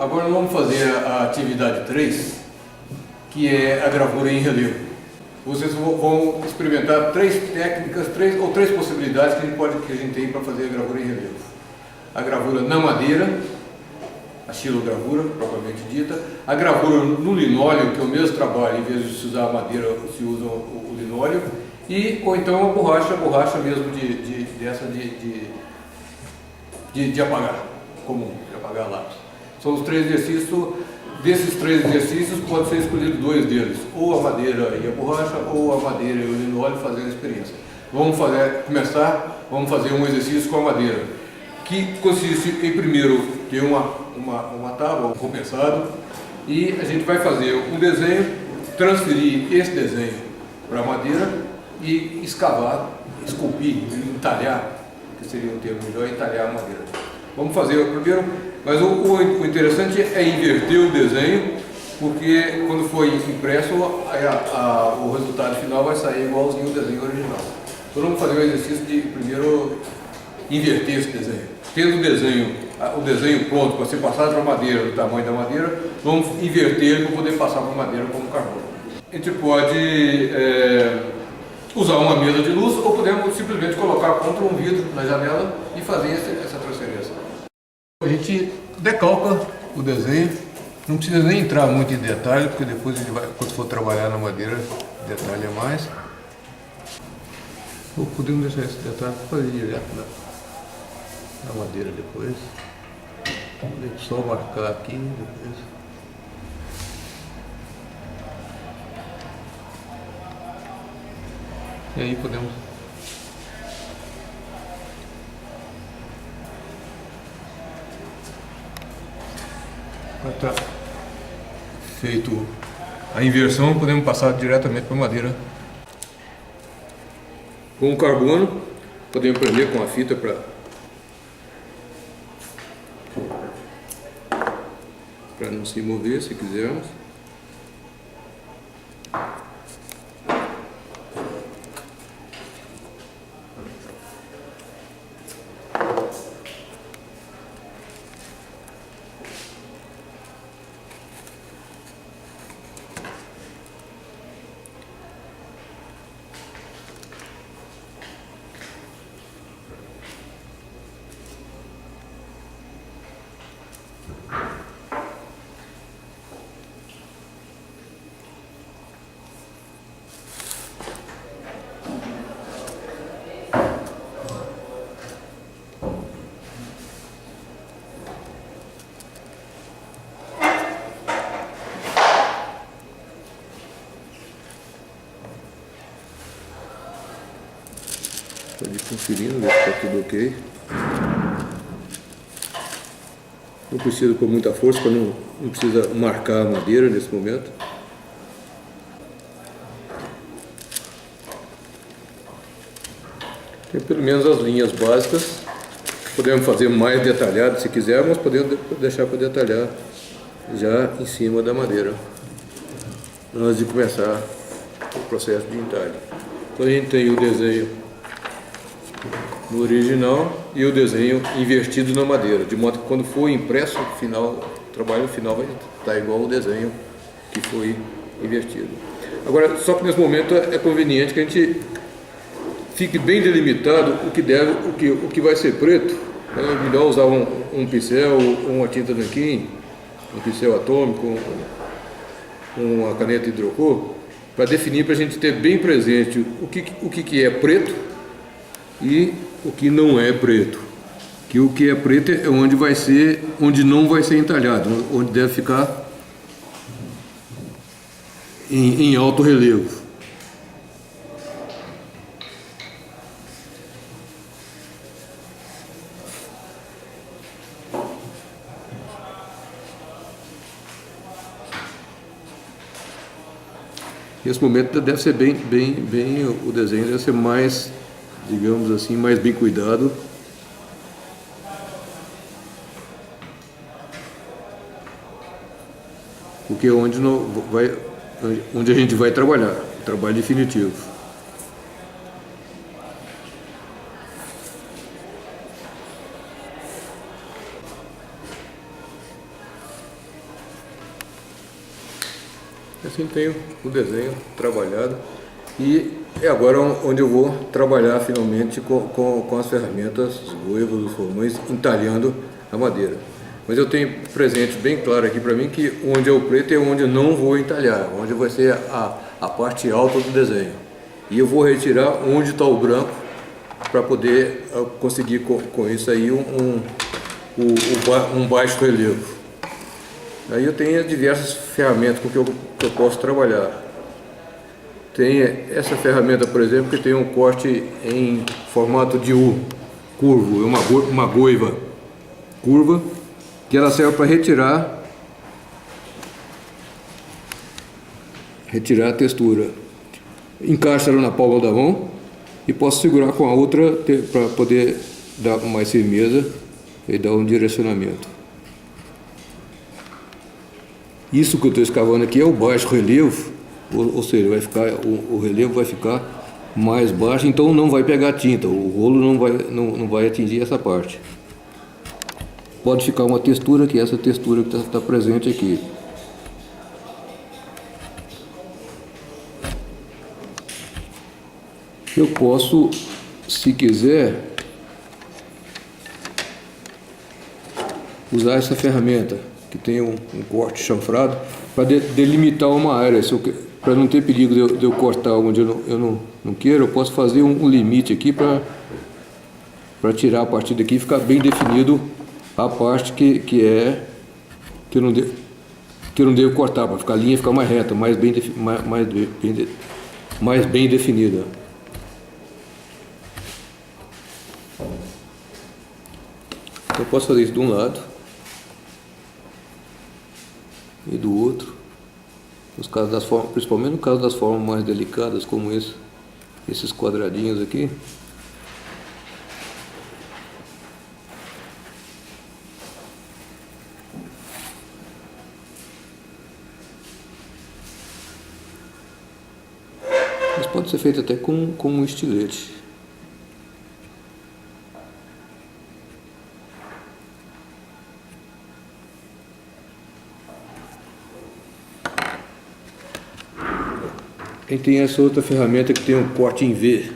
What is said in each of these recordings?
Agora nós vamos fazer a atividade 3, que é a gravura em relevo. Vocês vão experimentar três técnicas, três possibilidades que a gente tem para fazer a gravura em relevo. A gravura na madeira, a xilogravura propriamente dita, a gravura no linóleo, que é o mesmo trabalho, em vez de se usar a madeira, se usa o linóleo, ou então a borracha mesmo de apagar, comum, de apagar lápis. São os 3 exercícios. Desses 3 exercícios pode ser escolhido 2 deles, ou a madeira e a borracha, ou a madeira e o linóleo, fazendo a experiência. Vamos fazer um exercício com a madeira, que consiste em primeiro ter uma tábua, um compensado, e a gente vai fazer um desenho, transferir esse desenho para a madeira e escavar, esculpir, entalhar, que seria um termo melhor, entalhar a madeira. Vamos fazer o primeiro, mas o interessante é inverter o desenho, porque quando for impresso, o resultado final vai sair igualzinho ao desenho original. Então vamos fazer o exercício de primeiro inverter esse desenho. Tendo o desenho pronto para ser passado para a madeira, do tamanho da madeira, vamos inverter ele para poder passar para a madeira como carbono. A gente pode usar uma mesa de luz ou podemos simplesmente colocar contra um vidro na janela e fazer essa transferência. A gente decalca o desenho, não precisa nem entrar muito em detalhe, porque depois a gente vai, quando for trabalhar na madeira, detalha mais. Ou podemos deixar esse detalhe para fazer direto na madeira depois. Só marcar aqui depois. E aí podemos está feito a inversão, podemos passar diretamente para a madeira. Com o carbono, podemos prender com a fita para não se mover, se quisermos. Estou conferindo, ver se está tudo ok. Não precisa com muita força, para não precisa marcar a madeira nesse momento. Tem pelo menos as linhas básicas. Podemos fazer mais detalhado se quisermos, podemos deixar para detalhar já em cima da madeira, antes de começar o processo de entalhe. Então a gente tem o desenho no original e o desenho invertido na madeira, de modo que quando for impresso, o trabalho final vai estar igual ao desenho que foi invertido. Agora, só que nesse momento é conveniente que a gente fique bem delimitado o que vai ser preto. É melhor usar um pincel ou uma tinta nanquim, um pincel atômico, uma caneta hidrocor, para definir, para a gente ter bem presente o que é preto e o que não é preto. Que o que é preto é onde não vai ser entalhado, onde deve ficar em alto relevo. Nesse momento deve ser o desenho deve ser mais, digamos assim, mais bem cuidado. Porque é onde a gente vai trabalhar, o trabalho definitivo. Assim tenho o desenho trabalhado e é agora onde eu vou trabalhar finalmente com as ferramentas, os goivos, os formões, entalhando a madeira. Mas eu tenho presente bem claro aqui para mim que onde é o preto é onde eu não vou entalhar, onde vai ser a parte alta do desenho. E eu vou retirar onde está o branco para poder conseguir com isso aí um baixo relevo. Aí eu tenho diversas ferramentas com que eu posso trabalhar. Tem essa ferramenta, por exemplo, que tem um corte em formato de U, curvo, uma goiva curva, que ela serve para retirar a textura. Encaixa ela na palma da mão e posso segurar com a outra para poder dar mais firmeza e dar um direcionamento. Isso que eu estou escavando aqui é o baixo relevo, ou seja, o relevo vai ficar mais baixo, então não vai pegar tinta, o rolo não vai atingir essa parte. Pode ficar uma textura que é essa textura que está presente aqui. Eu posso, se quiser, usar essa ferramenta que tem um corte chanfrado para delimitar uma área. Para não ter perigo de eu cortar onde eu não quero, eu posso fazer um limite aqui para tirar a partir daqui e ficar bem definido a parte que eu não devo cortar, para ficar a linha ficar mais reta, mais bem definida. Então eu posso fazer isso de um lado e do outro, principalmente no caso das formas mais delicadas, como esses quadradinhos aqui. Isso pode ser feito até com um estilete. E tem essa outra ferramenta que tem um corte em V,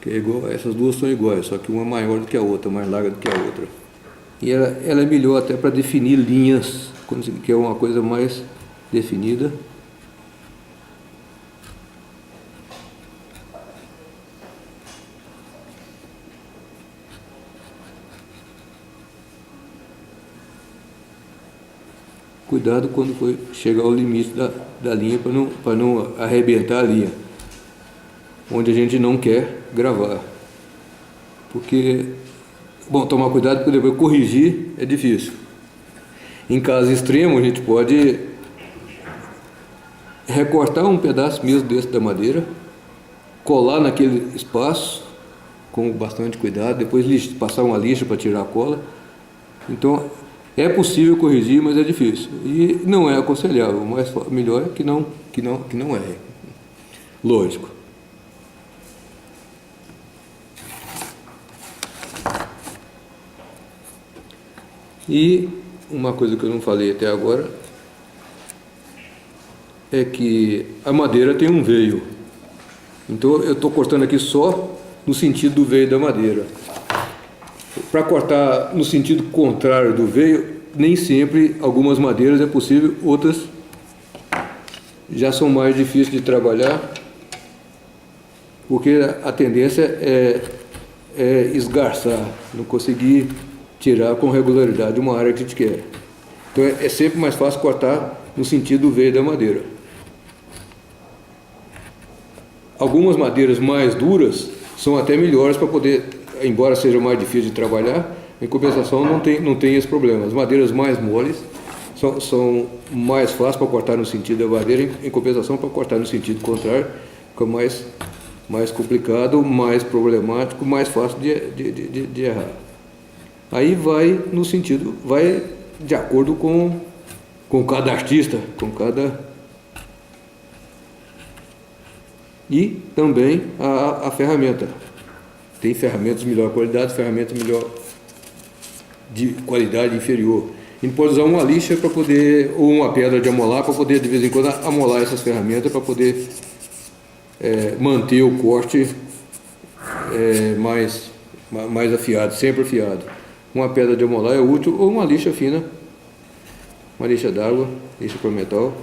que é igual, essas duas são iguais, só que uma é maior do que a outra, mais larga do que a outra. E ela é melhor até para definir linhas, quando você quer uma coisa mais definida. Cuidado quando for chegar ao limite da linha para não arrebentar a linha, onde a gente não quer gravar. Porque, bom, tomar cuidado porque depois corrigir é difícil. Em caso extremo, a gente pode recortar um pedaço mesmo desse da madeira, colar naquele espaço com bastante cuidado, depois passar uma lixa para tirar a cola. Então, é possível corrigir, mas é difícil. E não é aconselhável. O melhor é que não erre. Lógico. E uma coisa que eu não falei até agora é que a madeira tem um veio. Então eu estou cortando aqui só no sentido do veio da madeira. Para cortar no sentido contrário do veio, nem sempre algumas madeiras é possível, outras já são mais difíceis de trabalhar, porque a tendência é esgarçar, não conseguir tirar com regularidade uma área que a gente quer. Então é sempre mais fácil cortar no sentido do veio da madeira. Algumas madeiras mais duras são até melhores para poder, embora seja mais difícil de trabalhar, em compensação não tem esse problema. As madeiras mais moles são mais fáceis para cortar no sentido da madeira, em compensação para cortar no sentido contrário, fica mais complicado, mais problemático, mais fácil de errar. Aí vai de acordo com cada artista, e também a ferramenta. Tem ferramentas de melhor qualidade, ferramentas de qualidade inferior. A gente pode usar uma lixa para poder, ou uma pedra de amolar, para poder de vez em quando amolar essas ferramentas, para poder manter o corte mais afiado, sempre afiado. Uma pedra de amolar é útil, ou uma lixa fina, uma lixa d'água, lixa para metal.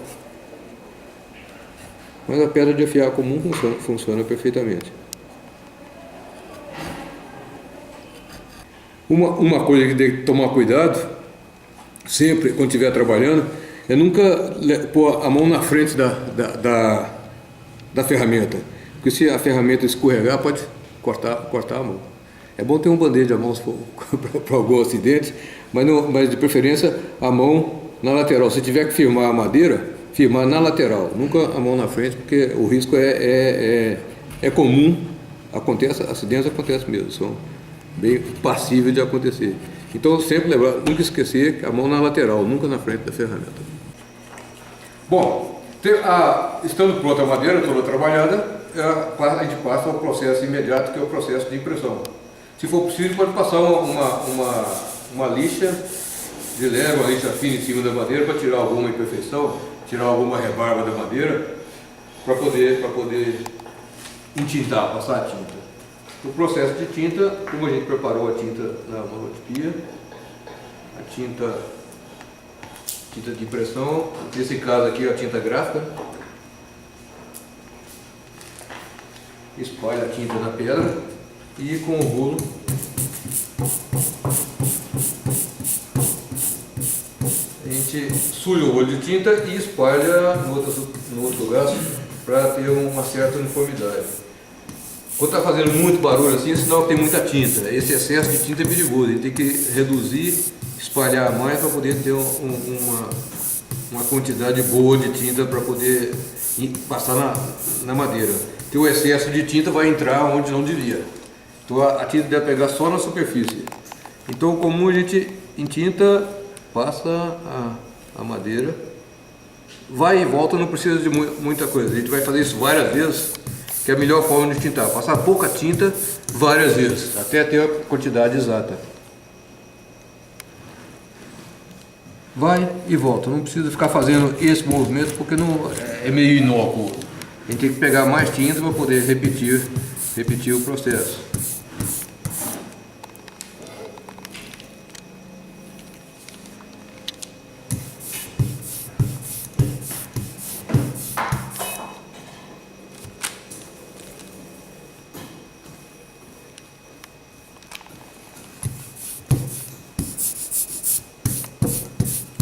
Mas a pedra de afiar comum funciona perfeitamente. Uma coisa que tem que tomar cuidado, sempre quando estiver trabalhando, é nunca pôr a mão na frente da ferramenta. Porque se a ferramenta escorregar, pode cortar a mão. É bom ter um band-aid à mão se for para algum acidente, mas de preferência a mão na lateral. Se tiver que firmar a madeira, firmar na lateral, nunca a mão na frente, porque o risco é comum, acidentes acontecem mesmo, são bem passíveis de acontecer. Então sempre lembrar, nunca esquecer a mão na lateral, nunca na frente da ferramenta. Bom, estando pronta a madeira toda trabalhada, a gente passa ao processo imediato, que é o processo de impressão. Se for possível, pode passar uma lixa de leve, uma lixa fina em cima da madeira para tirar alguma imperfeição, tirar alguma rebarba da madeira, para poder entintar, passar a tinta. O processo de tinta, como a gente preparou a tinta na monotipia, a tinta de impressão, nesse caso aqui a tinta gráfica, espalha a tinta na pedra e com o rolo a gente sulha o rolo de tinta e espalha no outro lugar para ter uma certa uniformidade. Quando está fazendo muito barulho assim, é sinal que tem muita tinta. Esse excesso de tinta é perigoso, a gente tem que reduzir, espalhar mais para poder ter uma quantidade boa de tinta para poder passar na madeira. Porque o excesso de tinta vai entrar onde não devia. Então a tinta deve pegar só na superfície. Então, comum a gente em tinta passa a madeira, vai e volta, não precisa de muita coisa. A gente vai fazer isso várias vezes, que é a melhor forma de tintar. Passar pouca tinta várias vezes, até ter a quantidade exata. Vai e volta, não precisa ficar fazendo esse movimento, porque não, é meio inócuo. A gente tem que pegar mais tinta para poder repetir o processo.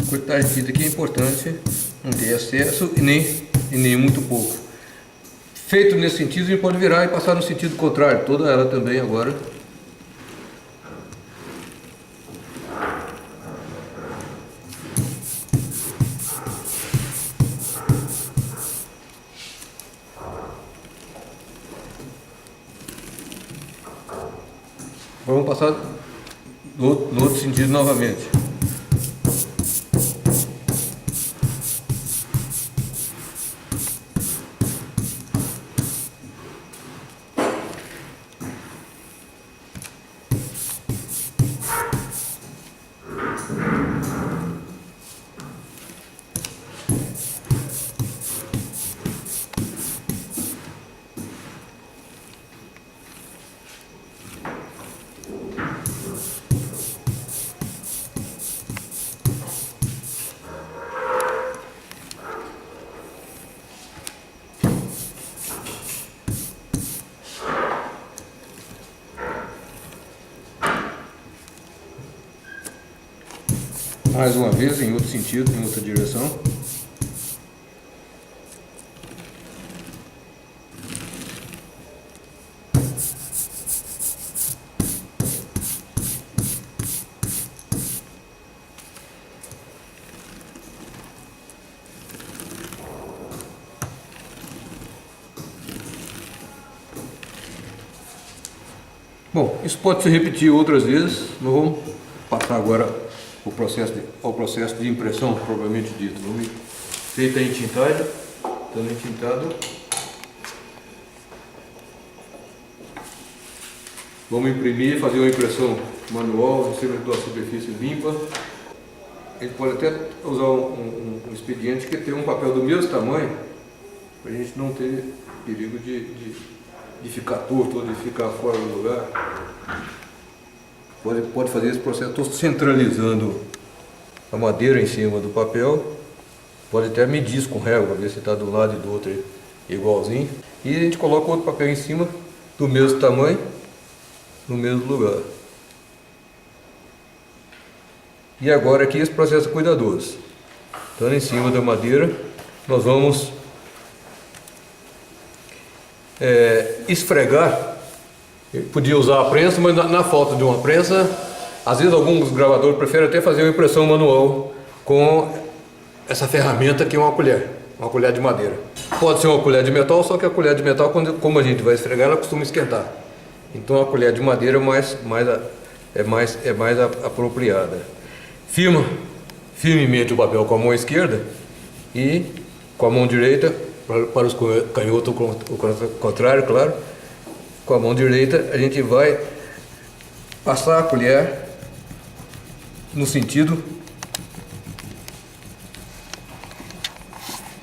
Cortar de tinta aqui é importante, não ter excesso e nem muito pouco. Feito nesse sentido, a gente pode virar e passar no sentido contrário, toda ela também agora. Vamos passar no outro sentido novamente. Mais uma vez, em outro sentido, em outra direção. Bom, isso pode se repetir outras vezes. Nós vamos passar agora ao processo de impressão, propriamente dito. Feita a entintagem, estando entintado, vamos imprimir, fazer uma impressão manual em cima de uma superfície limpa. a gente pode até usar um expediente que tem um papel do mesmo tamanho, para a gente não ter perigo de ficar torto ou de ficar fora do lugar. Pode fazer esse processo. Estou centralizando a madeira em cima do papel. Pode até medir isso com régua, para ver se está do lado e do outro igualzinho. E a gente coloca outro papel em cima, do mesmo tamanho, no mesmo lugar. E agora aqui esse processo cuidadoso. Estando em cima da madeira, nós vamos esfregar. Eu podia usar a prensa, mas na falta de uma prensa, às vezes alguns gravadores preferem até fazer uma impressão manual com essa ferramenta que é uma colher de madeira. Pode ser uma colher de metal, só que a colher de metal, como a gente vai esfregar, ela costuma esquentar. Então a colher de madeira é mais apropriada. Firma firmemente o papel com a mão esquerda e com a mão direita, para os canhotos o contrário, claro, com a mão direita a gente vai passar a colher no sentido,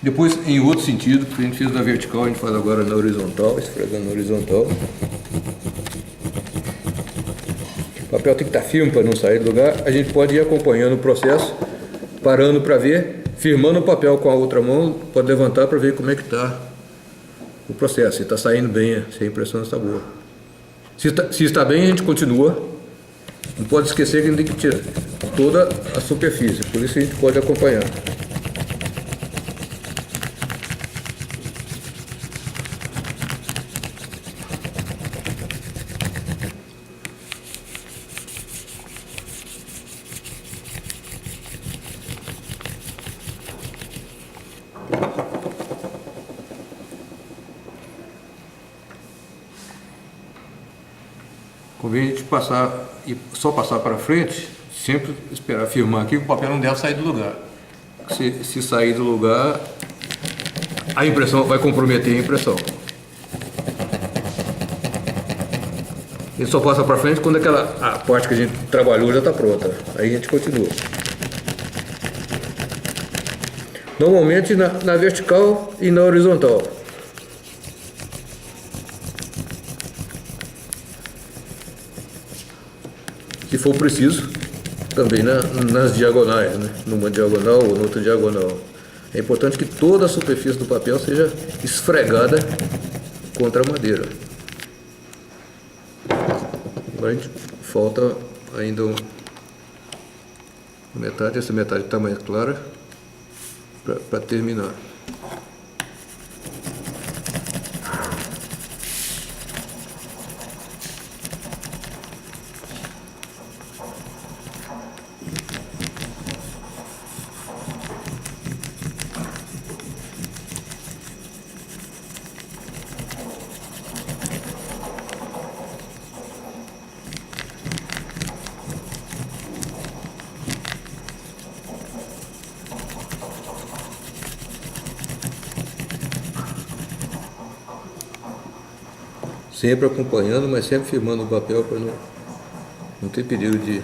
depois em outro sentido, que a gente fez na vertical, a gente faz agora na horizontal, esfregando na horizontal. O papel tem que estar firme para não sair do lugar. A gente pode ir acompanhando o processo, parando para ver, firmando o papel com a outra mão, pode levantar para ver como é que está o processo, se está saindo bem, se a impressão está boa. Se está bem, a gente continua. Não pode esquecer que a gente tem que tirar toda a superfície, por isso a gente pode acompanhar. Convém a gente só passar para frente, sempre esperar firmar aqui, o papel não deve sair do lugar. Se sair do lugar, a impressão vai comprometer a impressão. Ele só passa para frente quando a parte que a gente trabalhou já está pronta. Aí a gente continua. Normalmente na vertical e na horizontal. Se for preciso, também nas diagonais, né? Numa diagonal ou noutra diagonal. É importante que toda a superfície do papel seja esfregada contra a madeira. Agora a gente falta ainda metade, essa metade está mais clara para terminar. Sempre acompanhando, mas sempre firmando o papel para não ter perigo de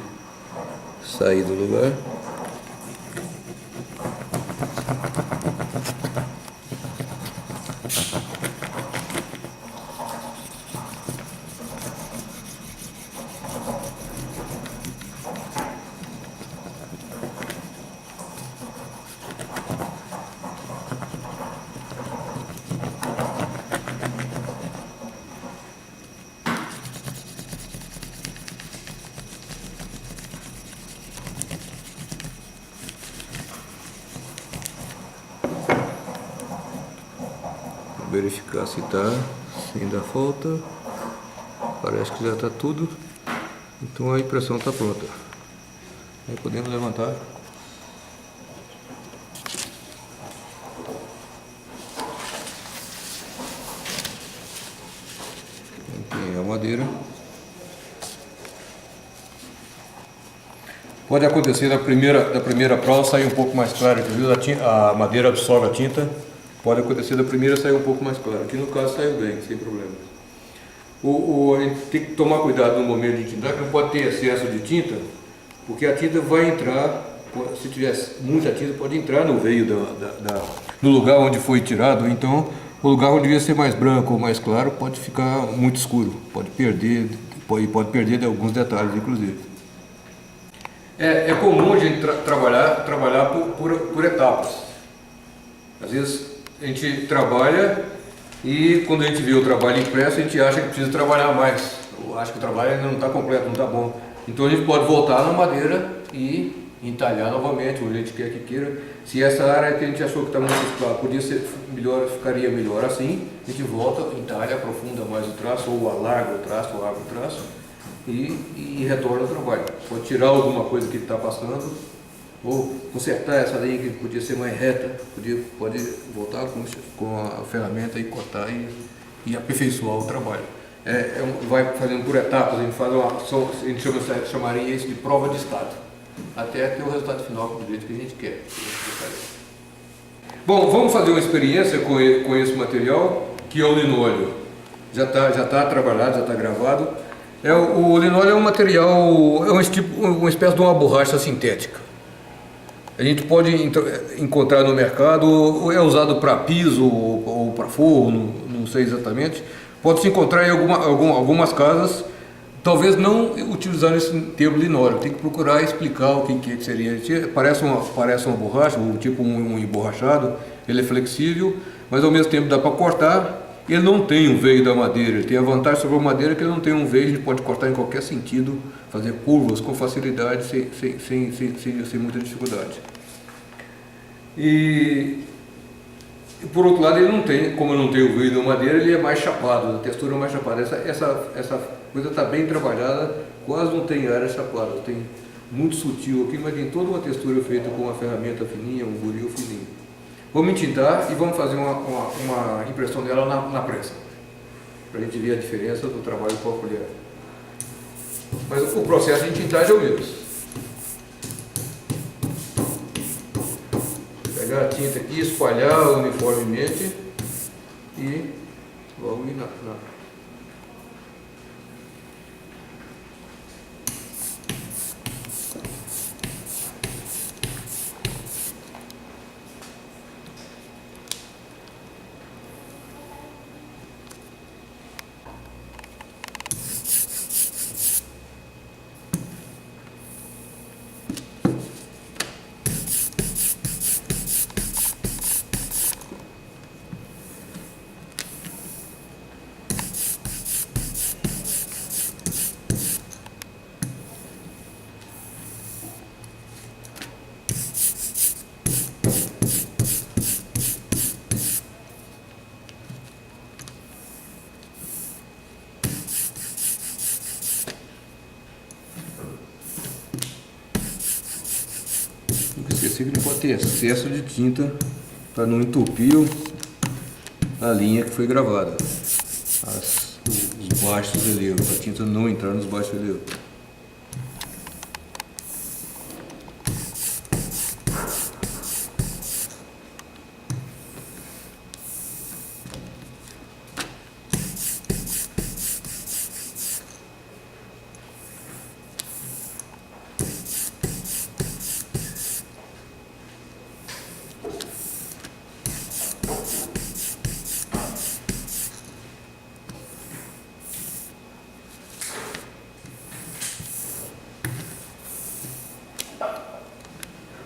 sair do lugar. Verificar se está, se ainda falta. Parece que já está tudo. Então a impressão está pronta. Aí podemos levantar. Aqui é a madeira. Pode acontecer da primeira prova sair um pouco mais claro, viu? A madeira absorve a tinta. Pode acontecer da primeira sair um pouco mais claro. Aqui no caso saiu bem, sem problema. A gente tem que tomar cuidado no momento de tintar, que não pode ter excesso de tinta, porque a tinta vai entrar se tivesse muita tinta, pode entrar no veio no lugar onde foi tirado. Então, o lugar onde devia ser mais branco ou mais claro pode ficar muito escuro, pode perder alguns detalhes, inclusive. É comum a gente trabalhar por etapas. Às vezes a gente trabalha e quando a gente vê o trabalho impresso, a gente acha que precisa trabalhar mais. Eu acho que o trabalho ainda não está completo, não está bom. Então a gente pode voltar na madeira e entalhar novamente, onde a gente quer que queira. Se essa área que a gente achou que está muito clara podia ser melhor, ficaria melhor assim, a gente volta, entalha, aprofunda mais o traço, ou alarga o traço, ou abre o traço e retorna ao trabalho. Pode tirar alguma coisa que está passando, ou consertar essa linha que podia ser mais reta, pode voltar com a ferramenta e cortar e aperfeiçoar o trabalho. Vai fazendo por etapas, a gente chamaria isso de prova de estado, até ter o resultado final do jeito que a gente quer. Bom, vamos fazer uma experiência com esse material, que é o linóleo. Já está trabalhado, já está gravado. O linóleo é um material, uma espécie de uma borracha sintética. A gente pode encontrar no mercado, é usado para piso ou para forno, não sei exatamente. Pode se encontrar em algumas casas, talvez não utilizando esse termo linóleo. Tem que procurar explicar o que seria. Parece uma borracha, ou tipo um emborrachado. Ele é flexível, mas ao mesmo tempo dá para cortar. Ele não tem um veio da madeira, ele tem a vantagem sobre a madeira que ele não tem um veio, a gente pode cortar em qualquer sentido, fazer curvas com facilidade, sem muita dificuldade. E por outro lado, ele não tem, como não tem o veio da madeira, ele é mais chapado, a textura é mais chapada. Essa coisa está bem trabalhada, quase não tem área chapada, tem muito sutil aqui, mas tem toda uma textura feita com uma ferramenta fininha, um buril fininho. Vamos entintar e vamos fazer uma impressão dela na prensa, para a gente ver a diferença do trabalho com a colher. Mas o processo de tintagem é o mesmo. Pegar a tinta aqui, espalhar uniformemente e logo ir na. Esqueci que não pode ter excesso de tinta para não entupir a linha que foi gravada, os baixos relevos, a tinta não entrar nos baixos relevos.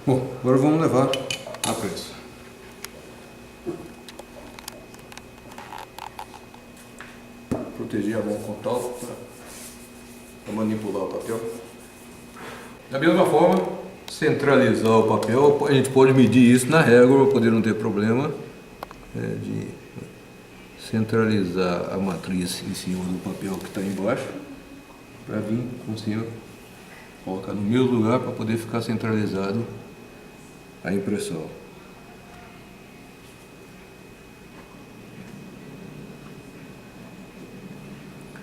Bom, agora vamos levar a prensa. Proteger a mão com talco para manipular o papel. Da mesma forma, centralizar o papel, a gente pode medir isso na régua para poder não ter problema de centralizar a matriz em cima do papel que está embaixo, para vir com cima, colocar no mesmo lugar para poder ficar centralizado a impressão.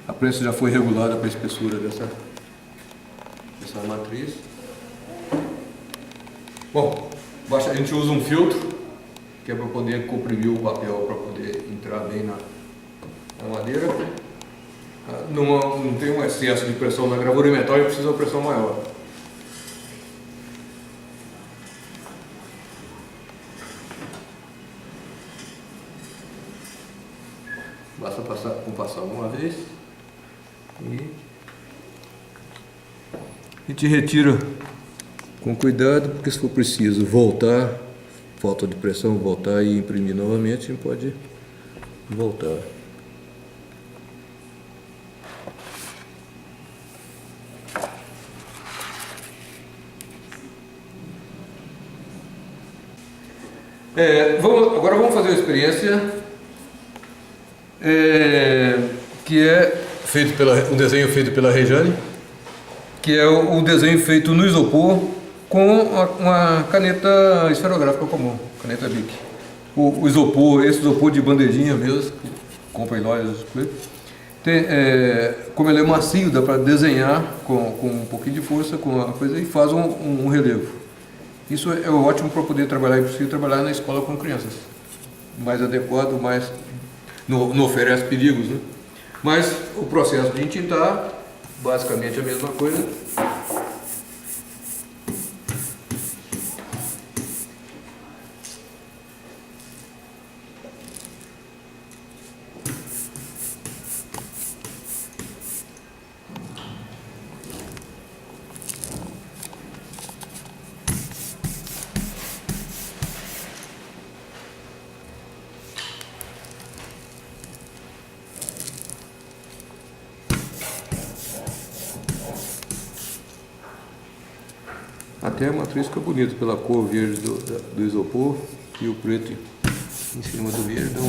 A prensa já foi regulada para a espessura dessa matriz. Bom, a gente usa um filtro, que é para poder comprimir o papel, para poder entrar bem na madeira. Não tem um excesso de pressão na gravura em metal e precisa de uma pressão maior. Basta passar uma vez e a gente retira com cuidado, porque se for preciso voltar, falta de pressão, voltar e imprimir novamente, a gente pode voltar. Agora vamos fazer uma experiência que é um desenho feito pela Rejane, que é o desenho feito no isopor com uma caneta esferográfica comum, caneta Bic. O isopor, esse isopor de bandejinha mesmo, que compra em lojas, como ele é macio, dá para desenhar com um pouquinho de força, com a coisa, e faz um relevo. Isso é ótimo para poder trabalhar, e possível trabalhar na escola com crianças. Mais adequado, não oferece perigos, né? Mas o processo de entintar, basicamente a mesma coisa. Até a matriz fica bonita pela cor verde do isopor e o preto em cima do verde dá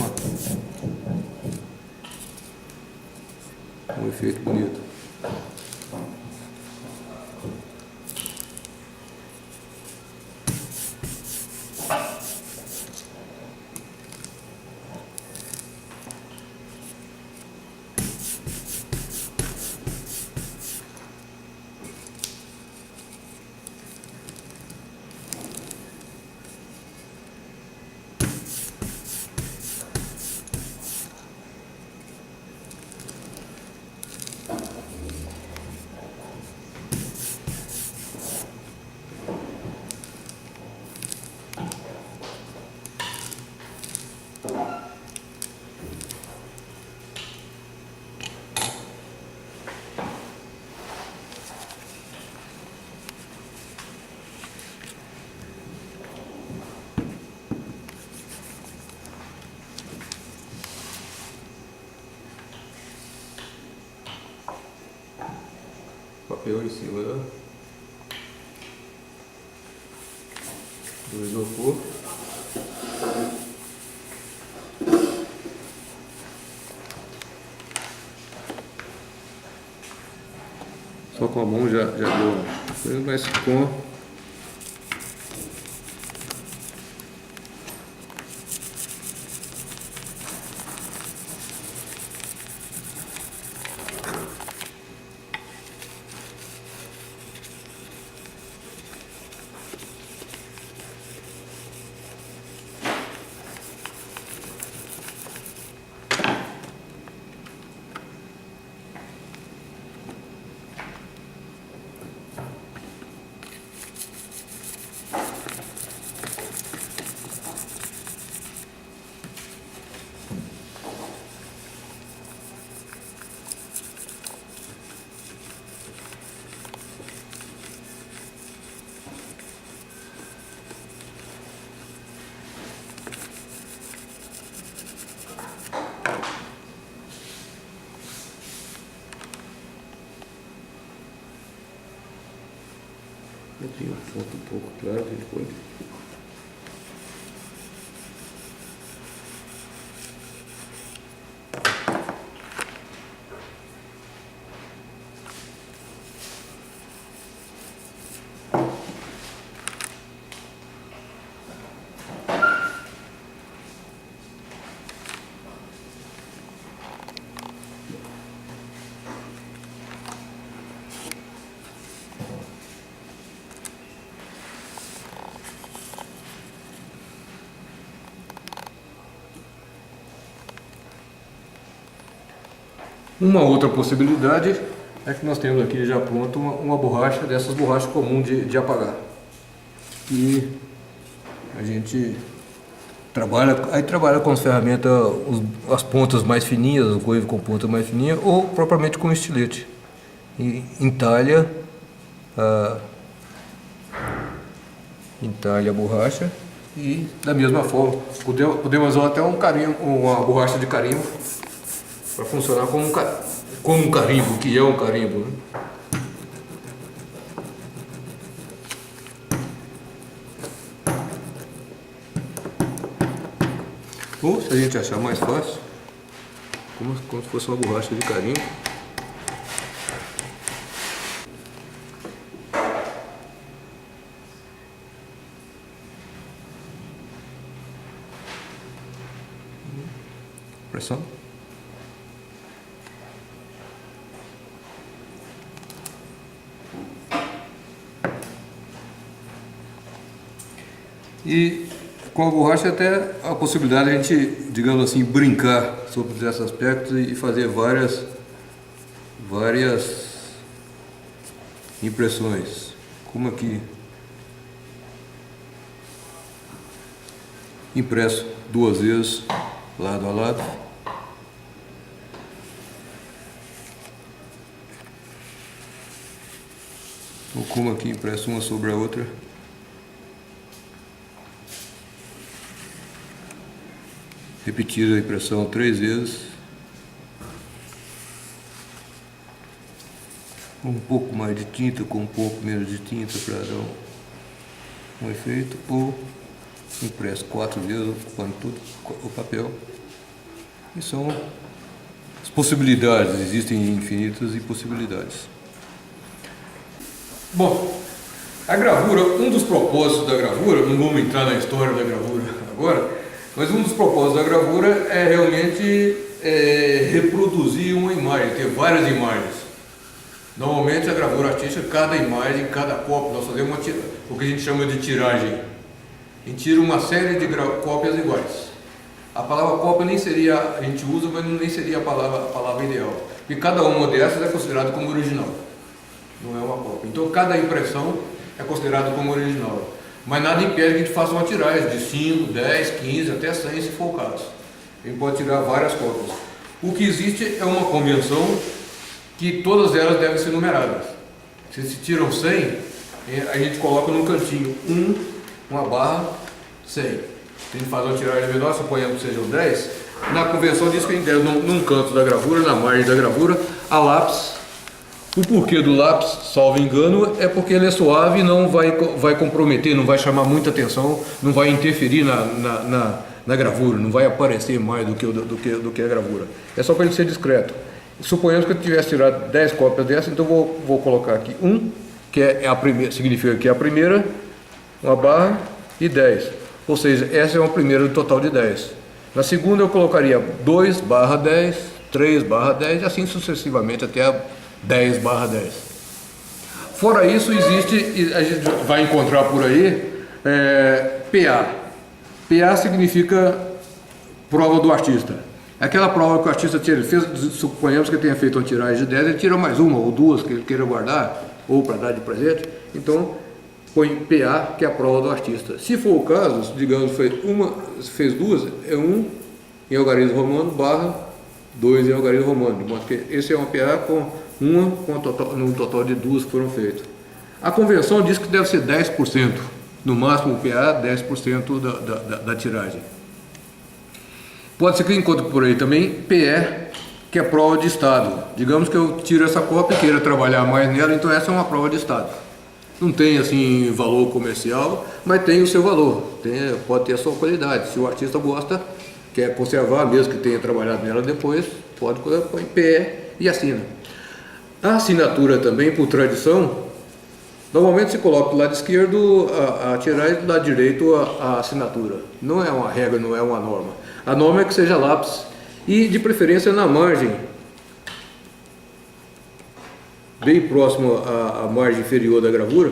um efeito bonito. Papel em cima do isopor. Só com a mão já deu, mas com eu tenho foto um pouco claro, a gente pode. Uma outra possibilidade é que nós temos aqui já pronto uma borracha, dessas borrachas comuns de apagar. E a gente trabalha com as ferramentas, as pontas mais fininhas, o coivo com ponta mais fininha, ou propriamente com estilete. E entalha a borracha e da mesma forma podemos usar até um carimbo, uma borracha de carimbo para funcionar como um carimbo, que é um carimbo, né? Ou, se a gente achar mais fácil, como se fosse uma borracha de carimbo. Pressão. E com a borracha até a possibilidade de a gente, digamos assim, brincar sobre esses aspectos e fazer várias impressões, como aqui impresso 2 vezes lado a lado. Ou como aqui impresso uma sobre a outra. Repetir a impressão 3 vezes. Com um pouco mais de tinta, com um pouco menos de tinta para dar um efeito. Ou impresso 4 vezes, ocupando todo o papel. E são as possibilidades, existem infinitas possibilidades. Bom, a gravura, um dos propósitos da gravura, não vamos entrar na história da gravura agora, mas um dos propósitos da gravura é realmente reproduzir uma imagem, ter várias imagens. Normalmente a gravura artística, cada imagem, cada cópia, nós fazemos o que a gente chama de tiragem. A gente tira uma série de cópias iguais. A palavra cópia nem seria, a gente usa, mas nem seria a palavra ideal. Porque cada uma dessas é considerada como original. Não é uma cópia. Então cada impressão é considerada como original. Mas nada impede que a gente faça uma tiragem de 5, 10, 15, até 100 se for o caso. A gente pode tirar várias cópias. O que existe é uma convenção que todas elas devem ser numeradas. Se tiram 100, a gente coloca num cantinho uma barra 100. Se a gente faz uma tiragem menor, suponhamos que sejam 10, na convenção diz que a gente deve num canto da gravura, na margem da gravura, a lápis. O porquê do lápis, salvo engano, é porque ele é suave e não vai comprometer, não vai chamar muita atenção, não vai interferir na gravura, não vai aparecer mais do que a gravura. É só para ele ser discreto. Suponhamos que eu tivesse tirado 10 cópias dessa, então vou colocar aqui 1, que é a primeira, significa que é a primeira, uma barra e 10. Ou seja, essa é uma primeira do total de 10. Na segunda eu colocaria 2 barra 10, 3 barra 10 e assim sucessivamente até a 10/10. Fora isso, existe, a gente vai encontrar por aí, PA. PA significa prova do artista. Aquela prova que o artista fez, suponhamos que ele tenha feito uma tiragem de 10, ele tira mais uma ou duas que ele queira guardar, ou para dar de presente, então põe PA, que é a prova do artista. Se for o caso, digamos, fez duas, é 1 em algarismo romano barra 2 em algarismo romano, de modo que esse é uma PA com num total de 2 que foram feitas. A convenção diz que deve ser 10%, no máximo o PA 10% da tiragem. Pode ser que eu encontre por aí também PE, que é prova de estado. Digamos que eu tiro essa cópia e queira trabalhar mais nela, então essa é uma prova de estado. Não tem assim valor comercial, mas tem o seu valor, pode ter a sua qualidade. Se o artista gosta, quer conservar, mesmo que tenha trabalhado nela depois, pode pôr PE e assina. A assinatura também, por tradição, normalmente se coloca do lado esquerdo a tiragem e do lado direito a assinatura. Não é uma regra, não é uma norma. A norma é que seja lápis e de preferência na margem, bem próximo à margem inferior da gravura,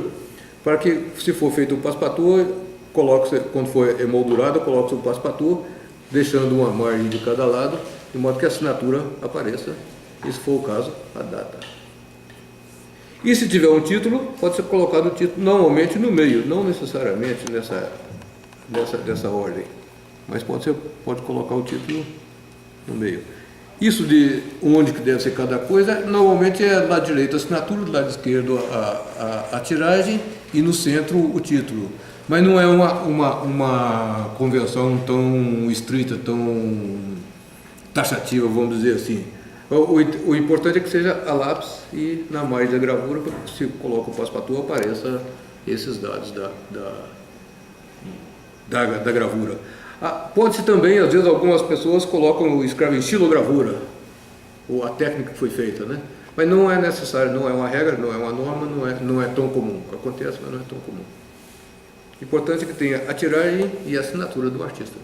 para que, se for feito um passe-patua, quando for emoldurado, coloque o passe-patua, deixando uma margem de cada lado, de modo que a assinatura apareça, e se for o caso, a data. E se tiver um título, pode ser colocado o título normalmente no meio, não necessariamente dessa ordem. mas pode colocar o título no meio. Isso de onde que deve ser cada coisa, normalmente é do lado direito a assinatura, do lado esquerdo a tiragem e no centro o título. Mas não é uma convenção tão estrita, tão taxativa, vamos dizer assim. O importante é que seja a lápis e na margem da gravura, para que se coloca o passe-patou apareça esses dados da gravura. Pode-se também, às vezes algumas pessoas escrevem estilogravura, ou a técnica que foi feita, né? Mas não é necessário, não é uma regra, não é uma norma, não é tão comum. Acontece, mas não é tão comum. O importante é que tenha a tiragem e a assinatura do artista.